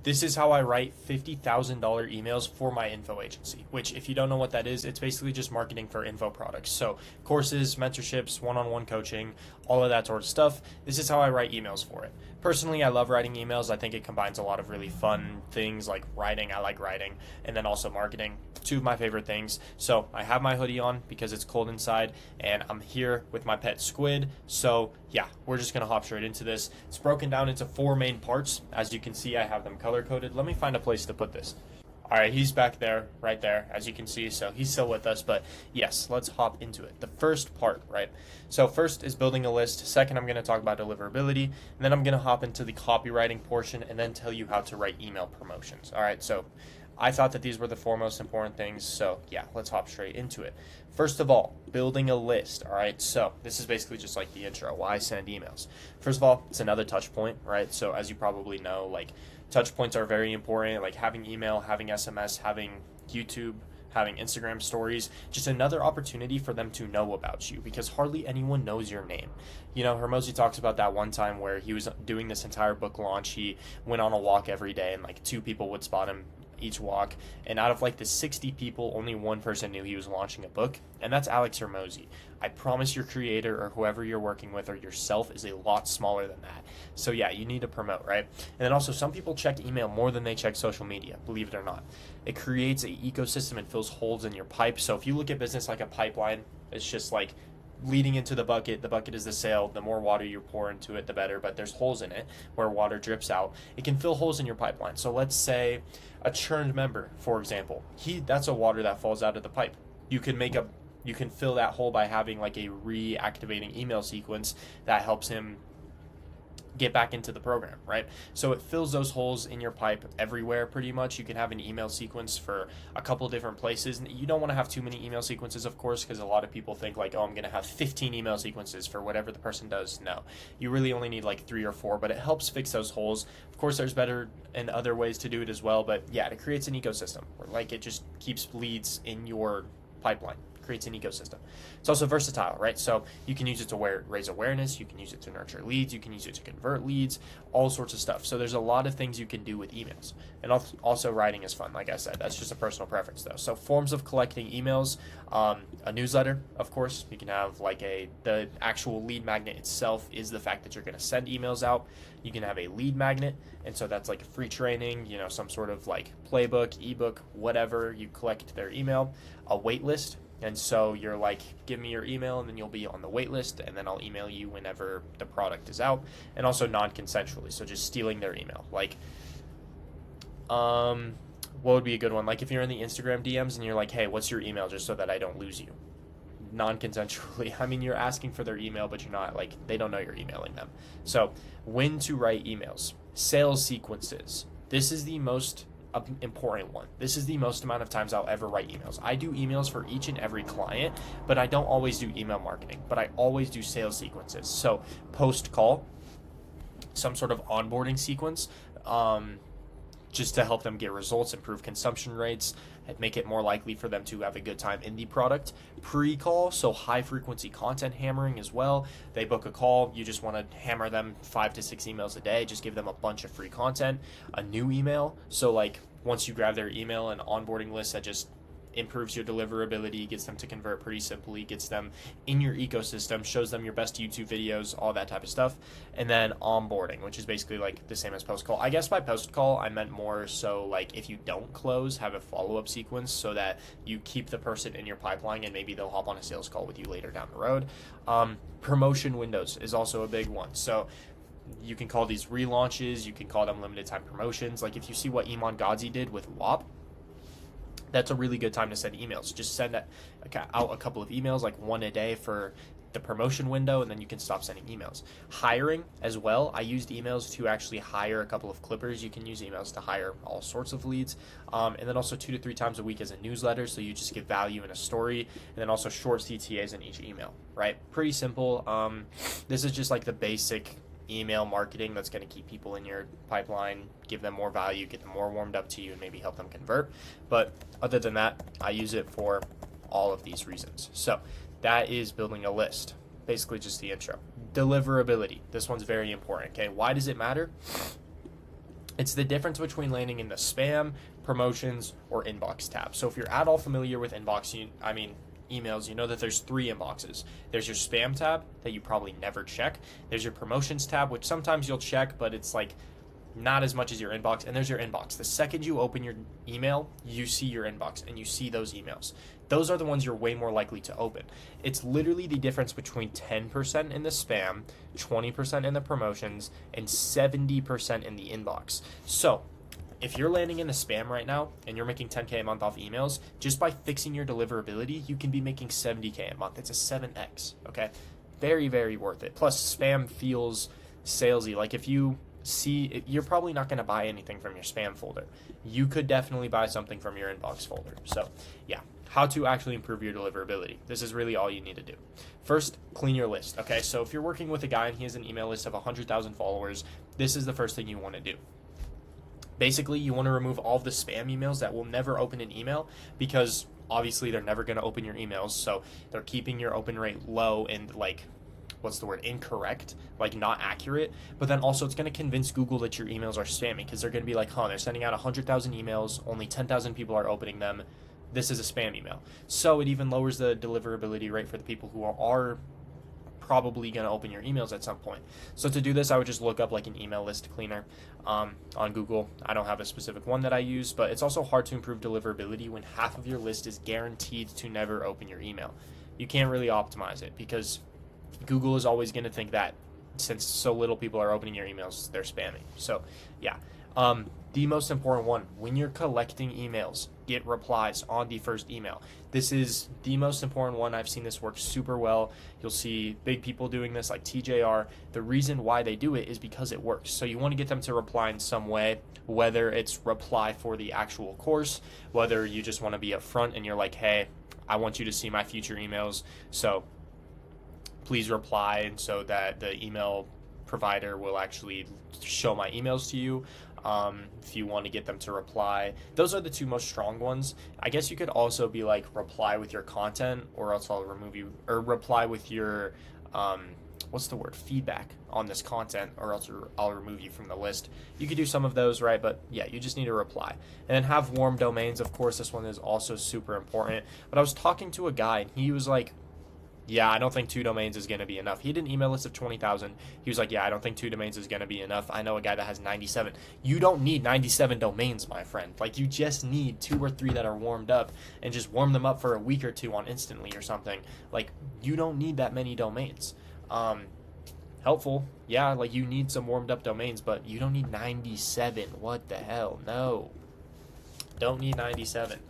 This is how I write $50,000 emails for my info agency, which, if you don't know what that is, it's basically just marketing for info products. So, courses, mentorships, one on one coaching, all of that sort of stuff. This is how I write emails for it. Personally, I love writing emails. I think it combines a lot of really fun things like writing. I like writing, and then also marketing. Two of my favorite things. So, I have my hoodie on because it's cold inside, and I'm here with my pet squid. So, yeah, we're just going to hop straight into this. It's broken down into four main parts. As you can see, I have them color coded. Let me find a place to put this. All right, he's back there, right there, as you can see. So he's still with us, but yes, let's hop into it. The first part, right? So first is building a list. Second, I'm going to talk about deliverability, and then I'm going to hop into the copywriting portion and then tell you how to write email promotions. All right, so I thought that these were the four most important things. So yeah, let's hop straight into it. First of all, building a list. All right, so this is basically just like the intro, why I send emails. First of all, it's another touch point, right? So as you probably know, like touch points are very important, like having email, having SMS, having YouTube, having Instagram stories, just another opportunity for them to know about you because hardly anyone knows your name. You know, Hormozi talks about that one time where he was doing this entire book launch. He went on a walk every day and like two people would spot him each walk, and out of like the 60 people, only one person knew he was launching a book, and that's Alex Hormozi. I promise your creator or whoever you're working with or yourself is a lot smaller than that. So yeah, you need to promote, right? And then also, some people check email more than they check social media, believe it or not. It creates an ecosystem and fills holes in your pipe. So if you look at business like a pipeline, it's just like leading into the bucket is the sale. The more water you pour into it, the better, but there's holes in it where water drips out. It can fill holes in your pipeline. So let's say a churned member, for example, that's a water that falls out of the pipe. You can fill that hole by having like a reactivating email sequence that helps him get back into the program, right? So it fills those holes in your pipe everywhere pretty much. You can have an email sequence for a couple different places. You don't want to have too many email sequences, of course, because a lot of people think like, oh, I'm going to have 15 email sequences for whatever the person does. No, you really only need like 3 or 4, but it helps fix those holes. Of course, there's better and other ways to do it as well, but yeah, it creates an ecosystem where like it just keeps leads in your pipeline. Creates an ecosystem. It's also versatile, right? So you can use it to raise awareness, you can use it to nurture leads, you can use it to convert leads, all sorts of stuff. So there's a lot of things you can do with emails. And also writing is fun, like I said. That's just a personal preference though. So forms of collecting emails, a newsletter, of course. You can have like the actual lead magnet itself is the fact that you're going to send emails out. You can have a lead magnet, and so that's like a free training, you know, some sort of like playbook, ebook, whatever. You collect their email. A wait list. And so you're like, give me your email, and then you'll be on the wait list, and then I'll email you whenever the product is out. And also non-consensually, so just stealing their email. Like, what would be a good one? Like if you're in the Instagram DMs and you're like, hey, what's your email, just so that I don't lose you. Non-consensually. I mean, you're asking for their email, but you're not, like, they don't know you're emailing them. So when to write emails. Sales sequences. This is the most important one. This is the most amount of times I'll ever write emails. I do emails for each and every client, but I don't always do email marketing, but I always do sales sequences. So post call, some sort of onboarding sequence, just to help them get results, improve consumption rates, and make it more likely for them to have a good time in the product. Pre-call, so high frequency content hammering as well. They book a call, you just want to hammer them 5 to 6 emails a day, just give them a bunch of free content. A new email, so like once you grab their email, an onboarding list that just improves your deliverability, gets them to convert pretty simply, gets them in your ecosystem, shows them your best YouTube videos, all that type of stuff. And then onboarding, which is basically like the same as post call. I guess by post call, I meant more so like if you don't close, have a follow-up sequence so that you keep the person in your pipeline and maybe they'll hop on a sales call with you later down the road. Promotion windows is also a big one. So you can call these relaunches, you can call them limited time promotions. Like if you see what Iman Gadzhi did with WAP, that's a really good time to send emails. Just send out a couple of emails, like one a day for the promotion window, and then you can stop sending emails. Hiring as well. I used emails to actually hire a couple of clippers. You can use emails to hire all sorts of leads. And then also 2 to 3 times a week as a newsletter. So you just give value in a story, and then also short CTAs in each email, right? Pretty simple. This is just like the basic email marketing that's going to keep people in your pipeline, give them more value, get them more warmed up to you, and maybe help them convert. But other than that, I use it for all of these reasons. So that is building a list, basically just the intro. Deliverability. This one's very important. Okay, why does it matter? It's the difference between landing in the spam, promotions, or inbox tab. So if you're at all familiar with emails, you know that there's three inboxes. There's your spam tab that you probably never check. There's your promotions tab, which sometimes you'll check, but it's like not as much as your inbox. And there's your inbox. The second you open your email, you see your inbox and you see those emails. Those are the ones you're way more likely to open. It's literally the difference between 10% in the spam, 20% in the promotions, and 70% in the inbox. So if you're landing in the spam right now and you're making 10K a month off emails, just by fixing your deliverability, you can be making 70K a month. It's a 7x, okay? Very, very worth it. Plus, spam feels salesy. Like if you see, you're probably not going to buy anything from your spam folder. You could definitely buy something from your inbox folder. So yeah, how to actually improve your deliverability. This is really all you need to do. First, clean your list, okay? So if you're working with a guy and he has an email list of 100,000 followers, this is the first thing you want to do. Basically, you want to remove all of the spam emails that will never open an email, because obviously they're never going to open your emails. So they're keeping your open rate low and incorrect, like not accurate. But then also it's going to convince Google that your emails are spammy, because they're going to be like, they're sending out 100,000 emails, only 10,000 people are opening them. This is a spam email. So it even lowers the deliverability rate for the people who are probably going to open your emails at some point. So to do this, I would just look up like an email list cleaner on Google. I don't have a specific one that I use, but it's also hard to improve deliverability when half of your list is guaranteed to never open your email. You can't really optimize it, because Google is always going to think that since so little people are opening your emails, they're spamming. So yeah. The most important one, when you're collecting emails, get replies on the first email. This is the most important one. I've seen this work super well. You'll see big people doing this like TJR. The reason why they do it is because it works. So you want to get them to reply in some way, whether it's reply for the actual course, whether you just want to be upfront and you're like, hey, I want you to see my future emails, so please reply, and so that the email provider will actually show my emails to you. If you want to get them to reply, those are the two most strong ones. I guess you could also be like reply with your content, or else I'll remove you, or reply with your feedback on this content, or else I'll remove you from the list. You could do some of those, right? But yeah, you just need to reply. And then have warm domains. Of course, this one is also super important. But I was talking to a guy and he was like, yeah, I don't think 2 domains is going to be enough. He had an email list of 20,000. He was like, yeah, I don't think 2 domains is going to be enough. I know a guy that has 97. You don't need 97 domains, my friend. Like, you just need 2 or 3 that are warmed up, and just warm them up for a week or 2 on Instantly or something. Like, you don't need that many domains. Helpful. Yeah, like, you need some warmed up domains, but you don't need 97. What the hell? No. Don't need 97.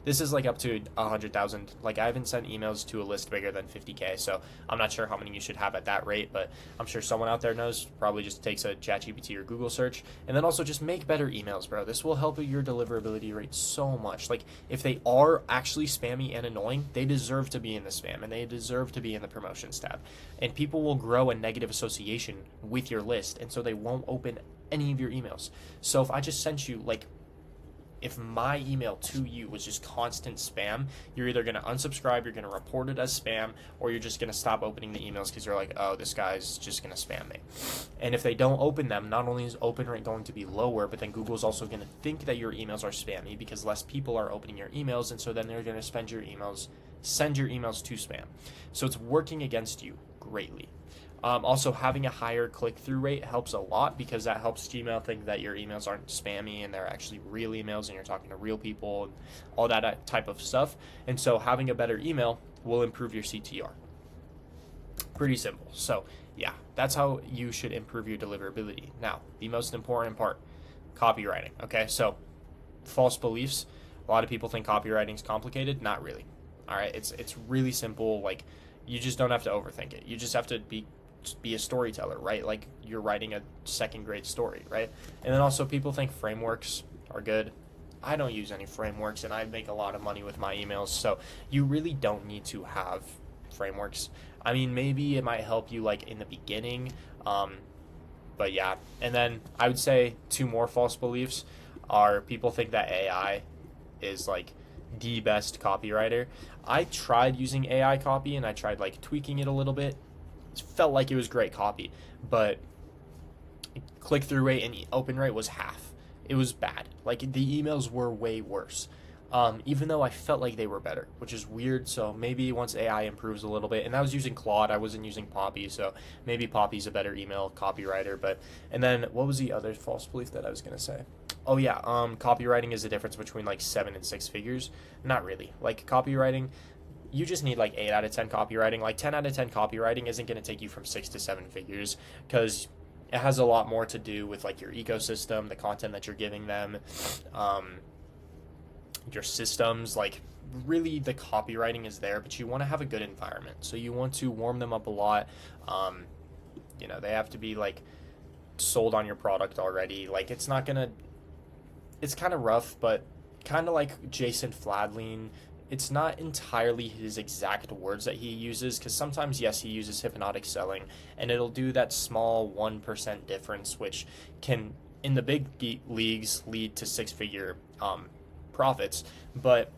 This is like up to 100,000. Like, I haven't sent emails to a list bigger than 50K, so I'm not sure how many you should have at that rate, but I'm sure someone out there knows. Probably just takes a ChatGPT or Google search. And then also just make better emails, bro. This will help your deliverability rate so much. Like, if they are actually spammy and annoying, they deserve to be in the spam, and they deserve to be in the promotions tab. And people will grow a negative association with your list, and so they won't open any of your emails. So if I just sent you, like, if my email to you was just constant spam, you're either going to unsubscribe, you're going to report it as spam, or you're just going to stop opening the emails because you're like, oh, this guy's just going to spam me. And if they don't open them, not only is open rate going to be lower, but then Google's also going to think that your emails are spammy because less people are opening your emails, and so then they're going to send your emails to spam. So it's working against you greatly. Also, having a higher click-through rate helps a lot, because that helps Gmail think that your emails aren't spammy and they're actually real emails and you're talking to real people and all that type of stuff. And so having a better email will improve your CTR. Pretty simple. So yeah, that's how you should improve your deliverability. Now, the most important part, copywriting. Okay, so false beliefs. A lot of people think copywriting is complicated. Not really. All right, it's really simple. Like, you just don't have to overthink it. You just have to be a storyteller, right? Like, you're writing a second grade story, right? And then also, people think frameworks are good. I don't use any frameworks, and I make a lot of money with my emails, so you really don't need to have frameworks. I mean, maybe it might help you like in the beginning, but yeah. And then I would say 2 more false beliefs are, people think that AI is like the best copywriter. I tried using AI copy, and I tried like tweaking it a little bit. It felt like it was great copy, but click-through rate and open rate was half. It was bad. Like, the emails were way worse. Even though I felt like they were better, which is weird. So maybe once AI improves a little bit, and I was using Claude, I wasn't using Poppy, so maybe Poppy's a better email copywriter. But and then what was the other false belief that I was gonna say? Oh yeah, copywriting is the difference between like 7 and 6 figures. Not really. Like copywriting, you just need like 8 out of 10 copywriting. Like 10 out of 10 copywriting isn't gonna take you from 6 to 7 figures because it has a lot more to do with like your ecosystem, the content that you're giving them. Your systems, like really the copywriting is there, but you want to have a good environment, so you want to warm them up a lot. They have to be like sold on your product already. Like it's kind of rough, but kind of like Jason Fladlien, it's not entirely his exact words that he uses, because sometimes, yes, he uses hypnotic selling and it'll do that small 1% difference, which can in the big leagues lead to 6-figure profits. But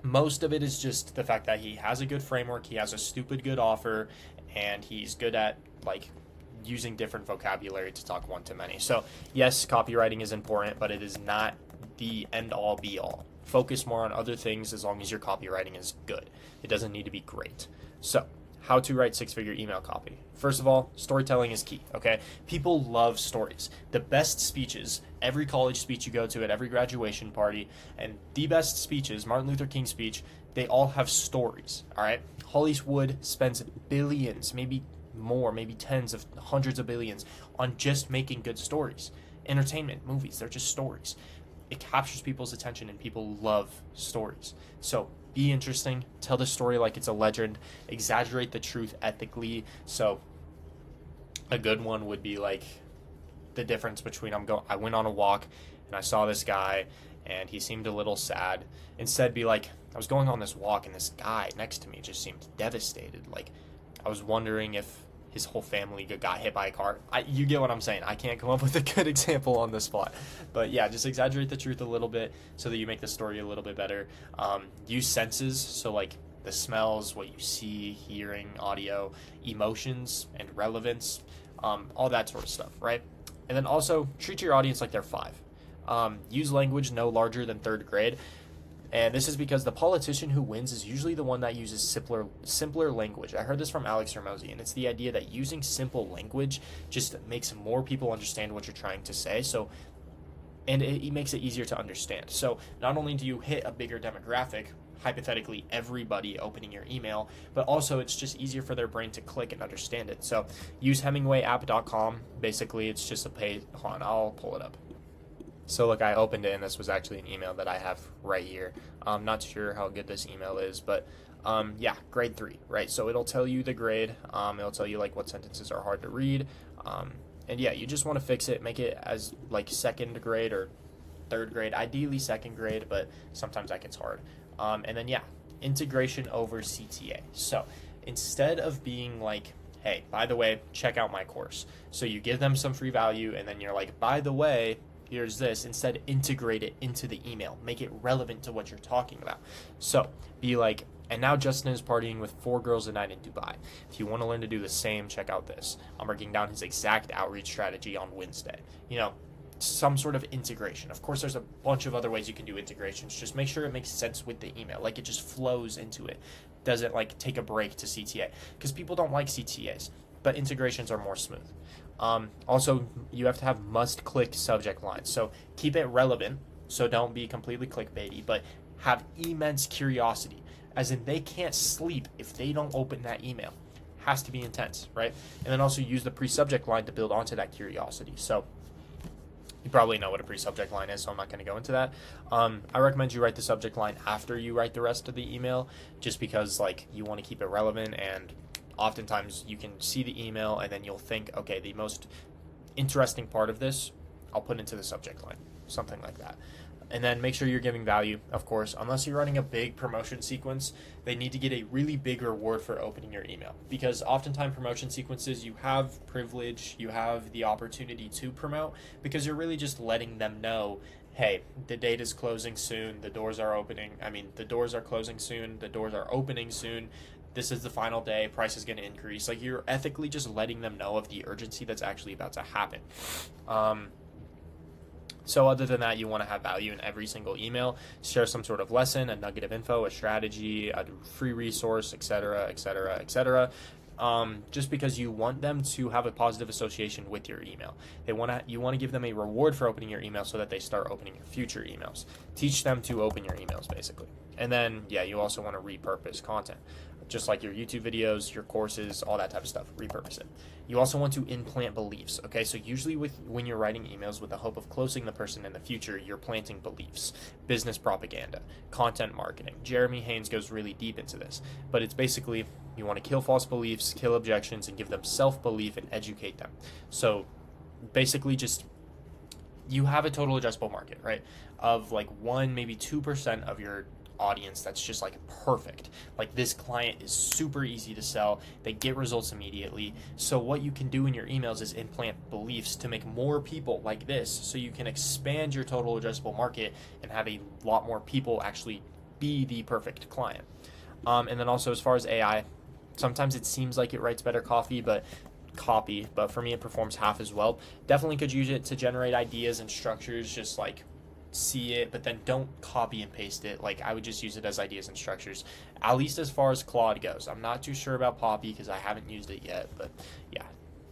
most of it is just the fact that he has a good framework, he has a stupid good offer, and he's good at like using different vocabulary to talk one to many. So yes, copywriting is important, but it is not the end all be all. Focus more on other things as long as your copywriting is good. It doesn't need to be great. So how to write 6-figure email copy. First of all, storytelling is key, okay? People love stories. The best speeches, every college speech you go to, at every graduation party, and the best speeches, Martin Luther King's speech, they all have stories, all right? Hollywood spends billions, maybe more, maybe tens of hundreds of billions on just making good stories. Entertainment, movies, they're just stories. It captures people's attention and people love stories. So be interesting, tell the story like it's a legend, exaggerate the truth ethically. So a good one would be like the difference between I went on a walk and I saw this guy and he seemed a little sad. Instead be like, I was going on this walk and this guy next to me just seemed devastated. Like I was wondering if his whole family got hit by a car. You get what I'm saying. I can't come up with a good example on the spot. But yeah, just exaggerate the truth a little bit so that you make the story a little bit better. Use senses, so like the smells, what you see, hearing, audio, emotions, and relevance, all that sort of stuff, right? And then also treat your audience like they're 5. Use language no larger than 3rd grade. And this is because the politician who wins is usually the one that uses simpler language. I heard this from Alex Hormozy, and it's the idea that using simple language just makes more people understand what you're trying to say. So, and it makes it easier to understand. So not only do you hit a bigger demographic, hypothetically everybody opening your email, but also it's just easier for their brain to click and understand it. So use HemingwayApp.com. Basically, it's just a page. Hold on, I'll pull it up. So look, I opened it, and this was actually an email that I have right here. I'm not sure how good this email is, but yeah, grade 3, right? So it'll tell you the grade. It'll tell you like what sentences are hard to read. And yeah, you just want to fix it, make it as like 2nd grade or 3rd grade, ideally 2nd grade, but sometimes that gets hard. And then yeah, integration over CTA. So instead of being like, hey, by the way, check out my course. So you give them some free value, and then you're like, by the way, here's this. Instead, integrate it into the email. Make it relevant to what you're talking about. So be like, and now Justin is partying with 4 girls a night in Dubai. If you want to learn to do the same, check out this. I'm breaking down his exact outreach strategy on Wednesday. Some sort of integration. Of course, there's a bunch of other ways you can do integrations. Just make sure it makes sense with the email. Like it just flows into it. Doesn't like take a break to CTA. Because people don't like CTAs, but integrations are more smooth. Also, you have to have must-click subject lines. So keep it relevant, so don't be completely clickbaity, but have immense curiosity, as in they can't sleep if they don't open that email. Has to be intense, right? And then also use the pre-subject line to build onto that curiosity. So you probably know what a pre-subject line is, so I'm not going to go into that. I recommend you write the subject line after you write the rest of the email, just because like you want to keep it relevant, and oftentimes you can see the email and then you'll think, okay, the most interesting part of this, I'll put into the subject line, something like that. And then make sure you're giving value, of course. Unless you're running a big promotion sequence, they need to get a really big reward for opening your email. Because oftentimes promotion sequences, you have privilege, you have the opportunity to promote, because you're really just letting them know, hey, the date is closing soon, the doors are closing soon, the doors are opening soon, this is the final day, price is going to increase. Like, you're ethically just letting them know of the urgency that's actually about to happen. So other than that, you want to have value in every single email. Share some sort of lesson, a nugget of info, a strategy, a free resource, etc., etc., etc. Just because you want them to have a positive association with your email. You want to give them a reward for opening your email so that they start opening your future emails. Teach them to open your emails, basically. And then, you also want to repurpose content. Just like your YouTube videos, your courses, all that type of stuff, repurpose it. You also want to implant beliefs, okay? So usually when you're writing emails with the hope of closing the person in the future, you're planting beliefs, business propaganda, content marketing. Jeremy Haynes goes really deep into this, but it's basically you want to kill false beliefs, kill objections, and give them self-belief and educate them. So basically just you have a total addressable market, right? Of like 1, maybe 2% of your audience that's just like perfect. Like, this client is super easy to sell, they get results immediately. So what you can do in your emails is implant beliefs to make more people like this, so you can expand your total addressable market and have a lot more people actually be the perfect client. And then also, as far as AI, sometimes it seems like it writes better copy, but for me it performs half as well. Definitely could use it to generate ideas and structures, just like see it, but then don't copy and paste it. Like, I would just use it as ideas and structures, at least as far as Claude goes. I'm not too sure about Poppy because I haven't used it yet, but yeah.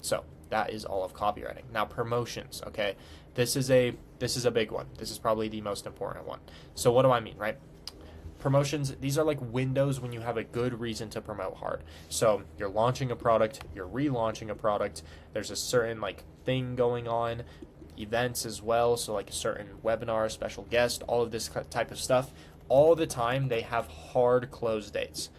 So that is all of copywriting. Now, promotions, okay? This is a big one. This is probably the most important one. So what do I mean, right? Promotions, these are like windows when you have a good reason to promote hard. So you're launching a product, you're relaunching a product, there's a certain like thing going on, events as well, so like a certain webinar, special guest, all of this type of stuff. All the time they have hard close dates.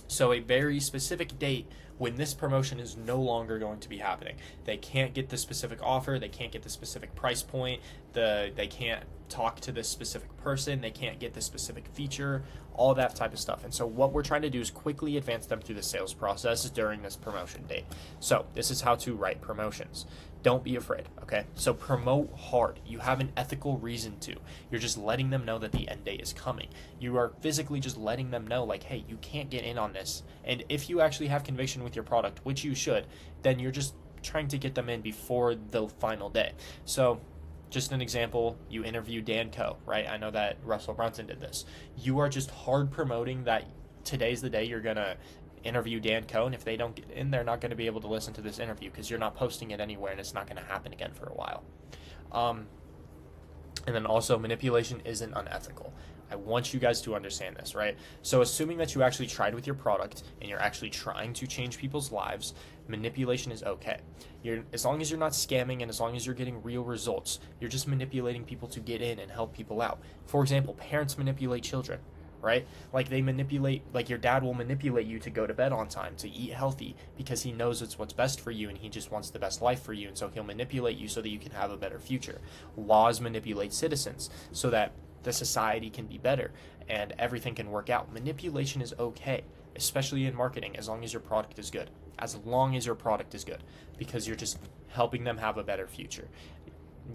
So a very specific date when this promotion is no longer going to be happening. They can't get the specific offer, they can't get the specific price point, they can't talk to this specific person, they can't get this specific feature, all that type of stuff. And so what we're trying to do is quickly advance them through the sales process during this promotion date. So this is how to write promotions. Don't be afraid, okay? So promote hard. You have an ethical reason to. You're just letting them know that the end date is coming. You are physically just letting them know, like, hey, you can't get in on this. And if you actually have conviction with your product, which you should, then you're just trying to get them in before the final day. So just an example, you interview Dan Coe, right? I know that Russell Brunson did this. You are just hard promoting that today's the day you're going to interview Dan Coe, and if they don't get in, they're not going to be able to listen to this interview because you're not posting it anywhere and it's not going to happen again for a while. And then also, manipulation isn't unethical. I want you guys to understand this, right? So assuming that you actually tried with your product and you're actually trying to change people's lives, manipulation is okay. As long as you're not scamming and as long as you're getting real results, you're just manipulating people to get in and help people out. For example, parents manipulate children, right? Like, they manipulate, like your dad will manipulate you to go to bed on time, to eat healthy, because he knows it's what's best for you and he just wants the best life for you, and so he'll manipulate you so that you can have a better future. Laws manipulate citizens so that the society can be better and everything can work out. Manipulation is okay, especially in marketing, as long as your product is good. As long as your product is good, because you're just helping them have a better future.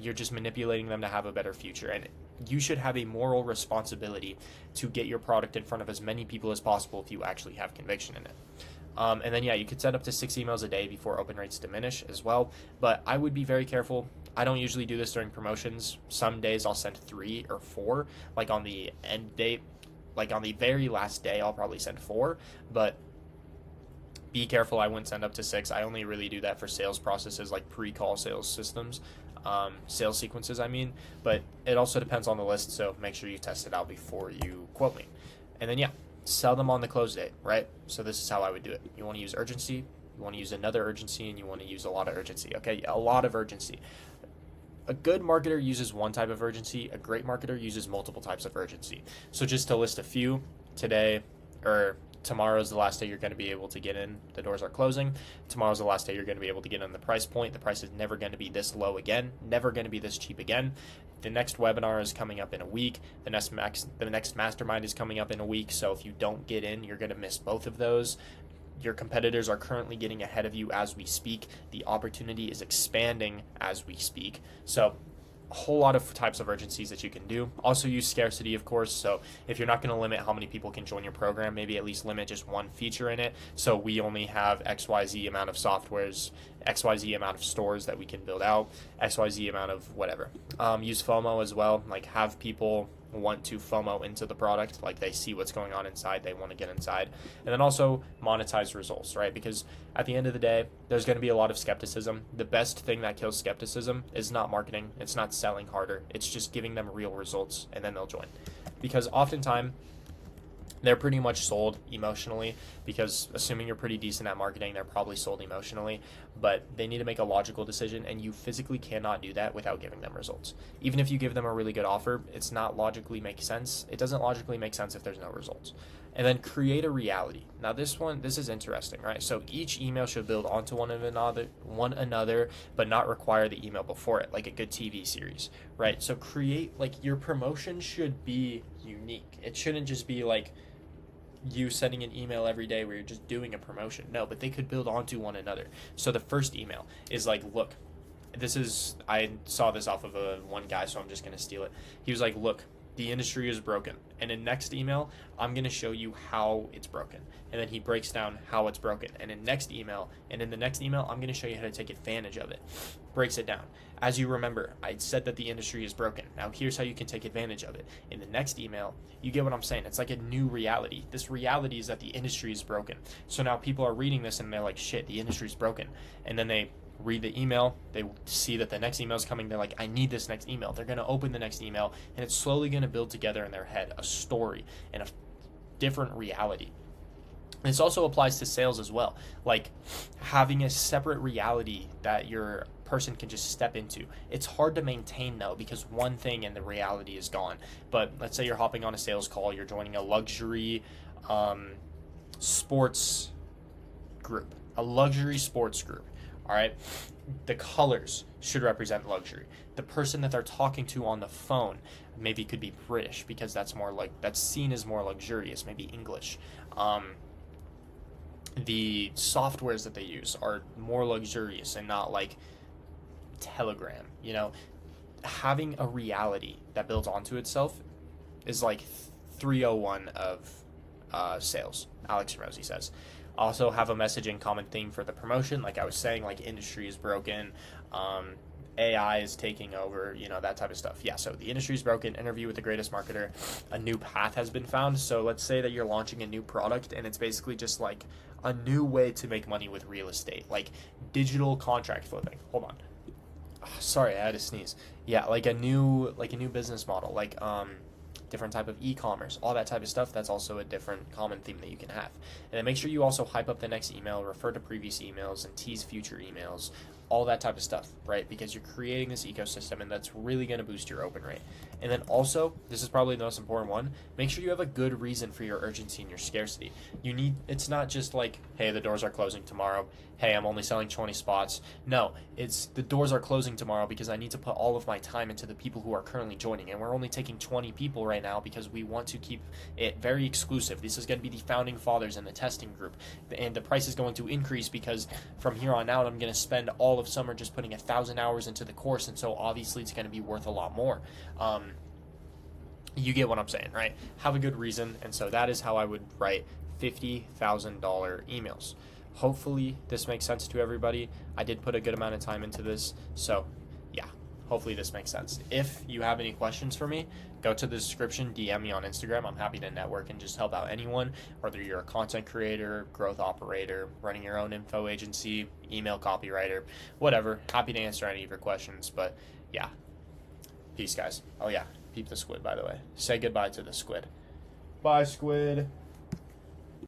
You're just manipulating them to have a better future, and you should have a moral responsibility to get your product in front of as many people as possible if you actually have conviction in it. And then, you could set up to 6 emails a day before open rates diminish as well, but I would be very careful. I don't usually do this during promotions. Some days I'll send 3 or 4, like on the end date, like on the very last day, I'll probably send 4, but be careful. I wouldn't send up to 6. I only really do that for sales processes, like pre-call sales systems. Sales sequences, I mean, but it also depends on the list, so make sure you test it out before you quote me. And then, sell them on the close date, right? So this is how I would do it. You want to use urgency, you want to use another urgency, and you want to use a lot of urgency, okay? A lot of urgency. A good marketer uses one type of urgency, a great marketer uses multiple types of urgency. So just to list a few, today, or tomorrow's the last day you're going to be able to get in. The doors are closing. Tomorrow's the last day you're going to be able to get in the price point. The price is never going to be this low again, never going to be this cheap again. The next webinar is coming up in a week. The next mastermind is coming up in a week. So if you don't get in, you're going to miss both of those. Your competitors are currently getting ahead of you as we speak. The opportunity is expanding as we speak. So a whole lot of types of urgencies that you can do. Also use scarcity, of course. So if you're not going to limit how many people can join your program, maybe at least limit just one feature in it. So we only have XYZ amount of softwares, XYZ amount of stores that we can build out, XYZ amount of whatever. Use FOMO as well. Like have people want to FOMO into the product, like they see what's going on inside, they want to get inside. And then also monetize results, right? Because at the end of the day, there's going to be a lot of skepticism. The best thing that kills skepticism is not marketing, it's not selling harder, it's just giving them real results, and then they'll join. Because oftentimes they're pretty much sold emotionally, because assuming you're pretty decent at marketing, they're probably sold emotionally, but they need to make a logical decision, and you physically cannot do that without giving them results. Even if you give them a really good offer, it's not logically make sense. It doesn't logically make sense if there's no results. And then create a reality. Now this is interesting, right? So each email should build onto one another, but not require the email before it, like a good TV series, right? So create, like, your promotion should be unique. It shouldn't just be like you sending an email every day where you're just doing a promotion. No, but they could build onto one another. So the first email is like, look, I saw this off of one guy, so I'm just going to steal it. He was like, look, the industry is broken. And in next email, I'm going to show you how it's broken. And then he breaks down how it's broken. And in the next email, I'm going to show you how to take advantage of it. Breaks it down. As you remember, I said that the industry is broken. Now here's how you can take advantage of it. In the next email, you get what I'm saying. It's like a new reality. This reality is that the industry is broken. So now people are reading this and they're like, shit, the industry is broken. And then they read the email, they see that the next email is coming, they're like, I need this next email. They're going to open the next email, and it's slowly going to build together in their head a story and a different reality. This also applies to sales as well, like having a separate reality that your person can just step into. It's hard to maintain though, because one thing and the reality is gone. But let's say you're hopping on a sales call, you're joining a luxury sports group, all right, the colors should represent luxury. The person that they're talking to on the phone maybe could be British, because that's seen as more luxurious, maybe English. The softwares that they use are more luxurious and not like Telegram. Having a reality that builds onto itself is like 301 of sales, Alex Hormozi says. Also have a messaging common theme for the promotion, like I was saying, like industry is broken, AI is taking over, that type of stuff. Yeah, so the industry is broken, interview with the greatest marketer, a new path has been found. So let's say that you're launching a new product, and it's basically just like a new way to make money with real estate, like digital contract flipping. Hold on. Sorry, I had to sneeze. Yeah, like a new business model, like different type of e-commerce, all that type of stuff. That's also a different common theme that you can have. And then make sure you also hype up the next email, refer to previous emails, and tease future emails, all that type of stuff, right? Because you're creating this ecosystem, and that's really going to boost your open rate. And then also, this is probably the most important one, make sure you have a good reason for your urgency and your scarcity. It's not just like, hey, the doors are closing tomorrow. Hey, I'm only selling 20 spots. No, it's the doors are closing tomorrow because I need to put all of my time into the people who are currently joining. And we're only taking 20 people right now because we want to keep it very exclusive. This is going to be the founding fathers and the testing group. And the price is going to increase because from here on out, I'm going to spend all of summer just putting 1,000 hours into the course. And so obviously it's going to be worth a lot more. You get what I'm saying, right? Have a good reason. And so that is how I would write $50,000 emails. Hopefully this makes sense to everybody. I did put a good amount of time into this. So yeah, hopefully this makes sense. If you have any questions for me, go to the description, DM me on Instagram. I'm happy to network and just help out anyone, whether you're a content creator, growth operator, running your own info agency, email copywriter, whatever. Happy to answer any of your questions. But yeah, peace, guys. Oh yeah, peep the squid, by the way. Say goodbye to the squid. Bye, squid.